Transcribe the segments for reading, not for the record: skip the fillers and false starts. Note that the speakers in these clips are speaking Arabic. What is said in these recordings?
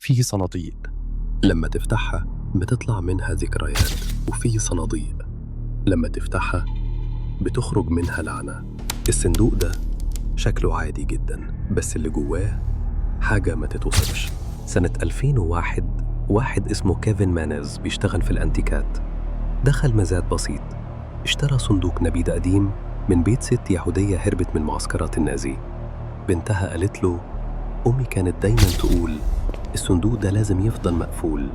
في صناديق لما تفتحها بتطلع منها ذكريات، وفي صناديق لما تفتحها بتخرج منها لعنة. الصندوق ده شكله عادي جدا، بس اللي جواه حاجة ما تتوصفش. سنة 2001 واحد اسمه كيفن مانيز بيشتغل في الأنتيكات دخل مزاد بسيط، اشترى صندوق نبيذ قديم من بيت ست يهودية هربت من معسكرات النازي. بنتها قالت له: أمي كانت دايما تقول الصندوق ده لازم يفضل مقفول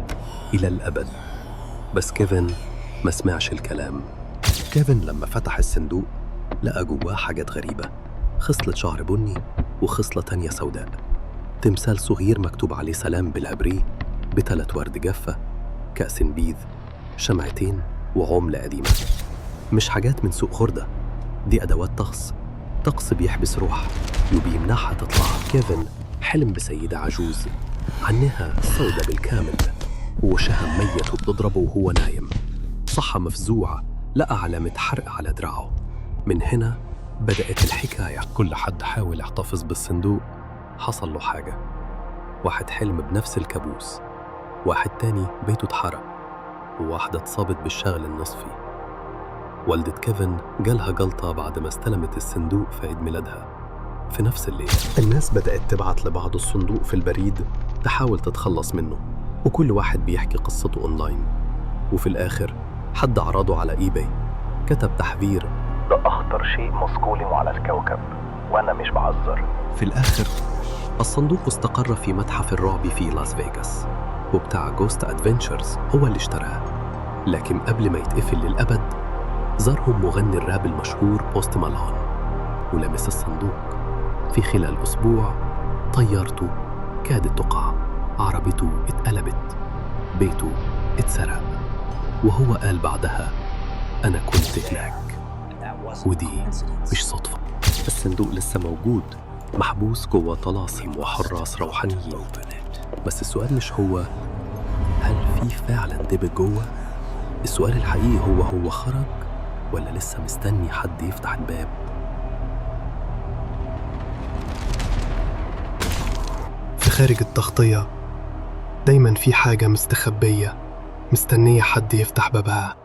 إلى الأبد. بس كيفن ما سمعش الكلام. كيفن لما فتح الصندوق لقى جواه حاجات غريبة: خصلة شعر بني وخصلة تانية سوداء، تمثال صغير مكتوب عليه سلام بالعبري، بثلاث ورد جافة، كأس بيض، شمعتين، وعملة قديمة. مش حاجات من سوق خردة، دي أدوات طقس بيحبس روح وبيمنعها تطلع. كيفن حلم بسيدة عجوز عنها سودة بالكامل، ووشها ميت وبتضربه وهو نايم. صحى مفزوع، لقى علامة حرق على دراعه. من هنا بدأت الحكاية. كل حد حاول يحتفظ بالصندوق حصل له حاجة. واحد حلم بنفس الكابوس، واحد تاني بيته اتحرق، وواحدة اتصابت بالشغل النصفي. والدة كيفن جالها جلطة بعد ما استلمت الصندوق في عيد ميلادها في نفس الليل. الناس بدأت تبعت لبعض الصندوق في البريد تحاول تتخلص منه، وكل واحد بيحكي قصته أونلاين. وفي الآخر حد عرضه على إيباي، كتب تحذير: ده أخطر شيء مصقول على الكوكب، وأنا مش بعذر. في الآخر الصندوق استقر في متحف الرعب في لاس فيغاس، وبتاع جوست أدفنتشرز هو اللي اشتراه. لكن قبل ما يتقفل للأبد زارهم مغني الراب المشهور بوست مالون ولمس الصندوق. في خلال أسبوع طيارته كادت تقع، عربيته اتقلبت، بيته اتسرق، وهو قال بعدها: أنا كنت هناك. ودي مش صدفة، الصندوق لسه موجود، محبوس جوه طلاسم وحراس روحانيين. بس السؤال مش هو هل في فعلا دبل جوه؟ السؤال الحقيقي هو خرج ولا لسه مستني حد يفتح الباب؟ في خارج التغطية دايما في حاجة مستخبية مستنية حد يفتح بابها.